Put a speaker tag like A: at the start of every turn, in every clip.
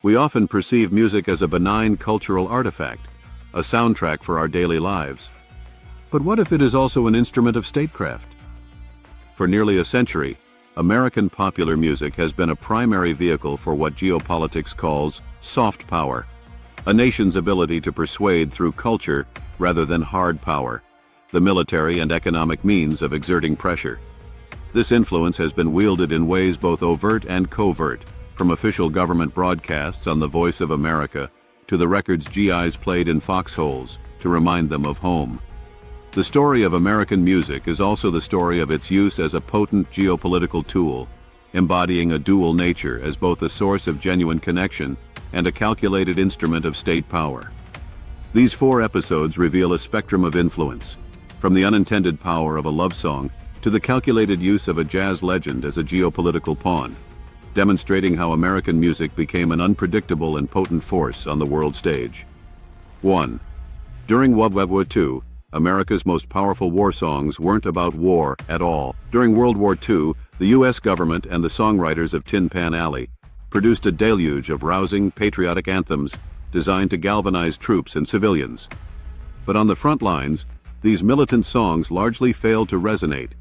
A: We often perceive music as a benign cultural artifact, a soundtrack for our daily lives. But what if it is also an instrument of statecraft? For nearly a century, American popular music has been a primary vehicle for what geopolitics calls soft power, a nation's ability to persuade through culture rather than hard power, the military and economic means of exerting pressure. This influence has been wielded in ways both overt and covert, from official government broadcasts on the Voice of America to the records GIs played in foxholes to remind them of home. The story of American music is also the story of its use as a potent geopolitical tool, embodying a dual nature as both a source of genuine connection and a calculated instrument of state power. These 4 episodes reveal a spectrum of influence, from the unintended power of a love song to the calculated use of a jazz legend as a geopolitical pawn, demonstrating how American music became an unpredictable and potent force on the world stage. 1. During WWII, America's most powerful war songs weren't about war at all. During World War II, the U.S. government and the songwriters of Tin Pan Alley produced a deluge of rousing, patriotic anthems designed to galvanize troops and civilians. But on the front lines, these militant songs largely failed to resonate.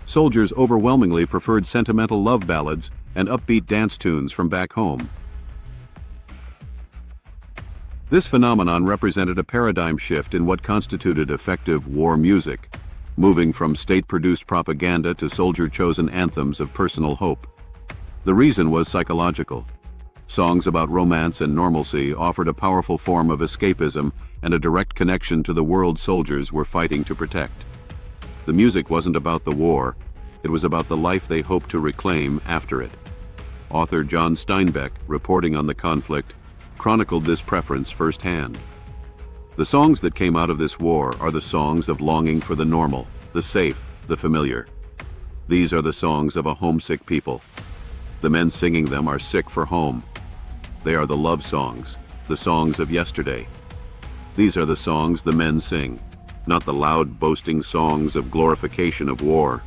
A: Soldiers overwhelmingly preferred sentimental love ballads and upbeat dance tunes from back home. This phenomenon represented a paradigm shift in what constituted effective war music, moving from state-produced propaganda to soldier-chosen anthems of personal hope. The reason was psychological. Songs about romance and normalcy offered a powerful form of escapism and a direct connection to the world soldiers were fighting to protect. The music wasn't about the war, it was about the life they hoped to reclaim after it. Author John Steinbeck, reporting on the conflict, chronicled this preference firsthand. The songs that came out of this war are the songs of longing for the normal, the safe, the familiar. These are the songs of a homesick people. The men singing them are sick for home. They are the love songs, the songs of yesterday. These are the songs the men sing, not the loud boasting songs of glorification of war.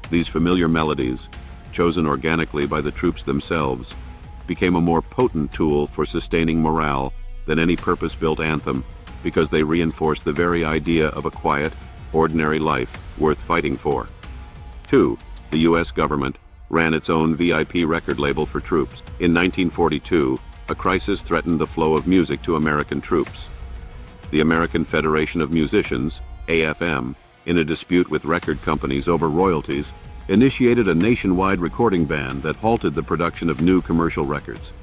A: These familiar melodies, chosen organically by the troops themselves, became a more potent tool for sustaining morale than any purpose-built anthem because they reinforce the very idea of a quiet, ordinary life worth fighting for. 2. The U.S. government ran its own VIP record label for troops. In 1942, a crisis threatened the flow of music to American troops. The American Federation of Musicians, AFM, in a dispute with record companies over royalties, initiated a nationwide recording ban that halted the production of new commercial records.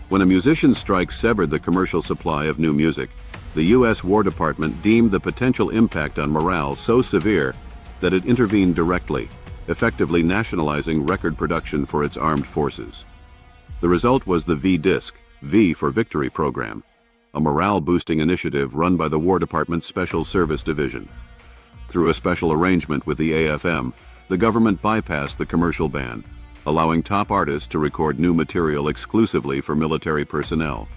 A: When a musician's strike severed the commercial supply of new music, the U.S. War Department deemed the potential impact on morale so severe that it intervened directly, effectively nationalizing record production for its armed forces. The result was the V-Disc, V for Victory program, a morale-boosting initiative run by the War Department's Special Service Division. Through a special arrangement with the AFM, the government bypassed the commercial ban, allowing top artists to record new material exclusively for military personnel.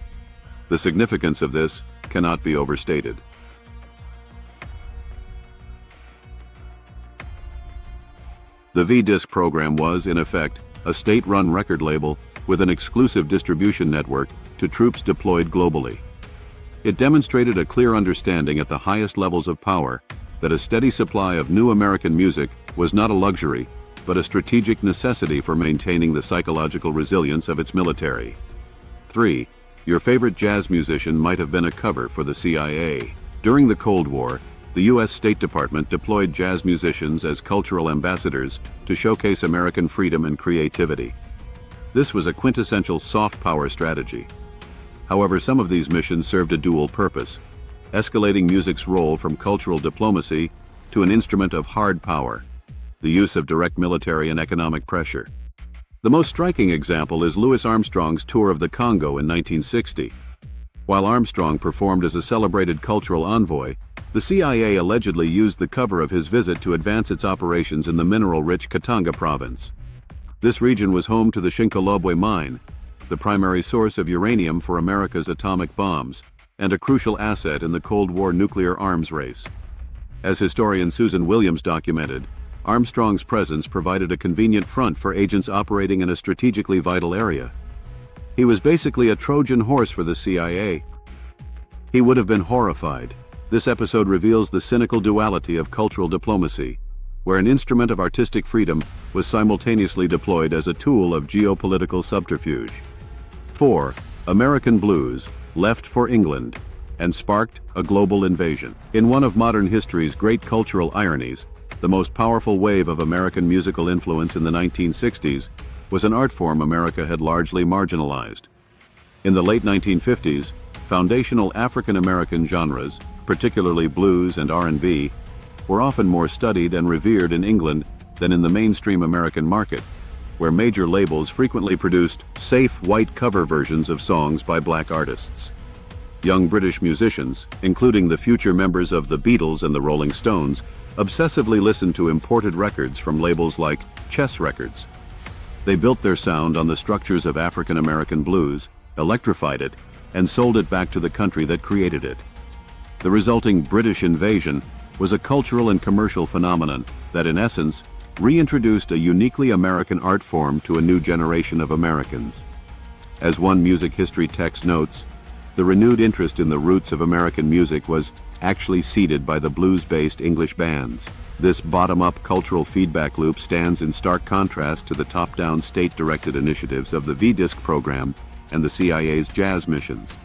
A: The significance of this cannot be overstated. The V-Disc program was, in effect, a state-run record label with an exclusive distribution network to troops deployed globally. It demonstrated a clear understanding at the highest levels of power that a steady supply of new American music was not a luxury, but a strategic necessity for maintaining the psychological resilience of its military. 3. Your favorite jazz musician might have been a cover for the CIA. During the Cold War, the U.S. State Department deployed jazz musicians as cultural ambassadors to showcase American freedom and creativity. This was a quintessential soft power strategy. However, some of these missions served a dual purpose, escalating music's role from cultural diplomacy to an instrument of hard power, the use of direct military and economic pressure. The most striking example is Louis Armstrong's tour of the Congo in 1960. While Armstrong performed as a celebrated cultural envoy, the CIA allegedly used the cover of his visit to advance its operations in the mineral-rich Katanga province. This region was home to the Shinkolobwe mine, the primary source of uranium for America's atomic bombs, and a crucial asset in the Cold War nuclear arms race. As historian Susan Williams documented, Armstrong's presence provided a convenient front for agents operating in a strategically vital area. He was basically a Trojan horse for the CIA. He would have been horrified. This episode reveals the cynical duality of cultural diplomacy, where an instrument of artistic freedom was simultaneously deployed as a tool of geopolitical subterfuge. 4. American blues left for England and sparked a global invasion. In one of modern history's great cultural ironies, the most powerful wave of American musical influence in the 1960s was an art form America had largely marginalized. In the late 1950s, foundational African-American genres, particularly blues and R&B, were often more studied and revered in England than in the mainstream American market, where major labels frequently produced safe white cover versions of songs by black artists. Young British musicians, including the future members of the Beatles and the Rolling Stones, obsessively listened to imported records from labels like Chess Records. They built their sound on the structures of African-American blues, electrified it, and sold it back to the country that created it. The resulting British invasion was a cultural and commercial phenomenon that, in essence, reintroduced a uniquely American art form to a new generation of Americans. As one music history text notes, the renewed interest in the roots of American music was actually seeded by the blues-based English bands. This bottom-up cultural feedback loop stands in stark contrast to the top-down state-directed initiatives of the V-Disc program and the CIA's jazz missions.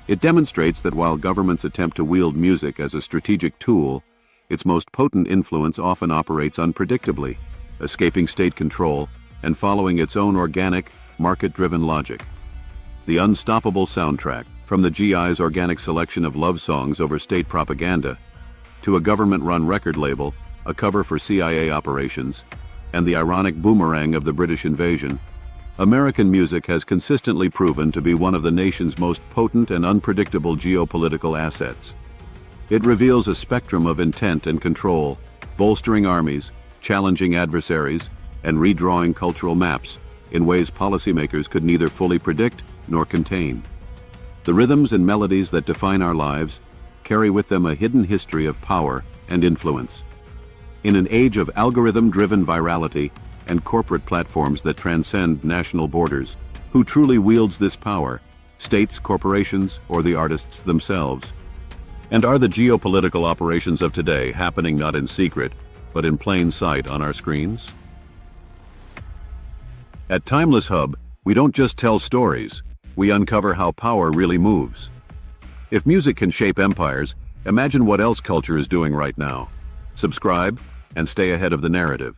A: It demonstrates that while governments attempt to wield music as a strategic tool, its most potent influence often operates unpredictably, escaping state control and following its own organic, market-driven logic. The unstoppable soundtrack, from the GI's organic selection of love songs over state propaganda, to a government-run record label, a cover for CIA operations, and the ironic boomerang of the British invasion, American music has consistently proven to be one of the nation's most potent and unpredictable geopolitical assets. It reveals a spectrum of intent and control, bolstering armies, challenging adversaries, and redrawing cultural maps in ways policymakers could neither fully predict nor contain. The rhythms and melodies that define our lives carry with them a hidden history of power and influence. In an age of algorithm-driven virality and corporate platforms that transcend national borders, who truly wields this power? States, corporations, or the artists themselves? And are the geopolitical operations of today happening not in secret, but in plain sight on our screens? At Timeless Hub, we don't just tell stories, we uncover how power really moves. If music can shape empires, imagine what else culture is doing right now. Subscribe and stay ahead of the narrative.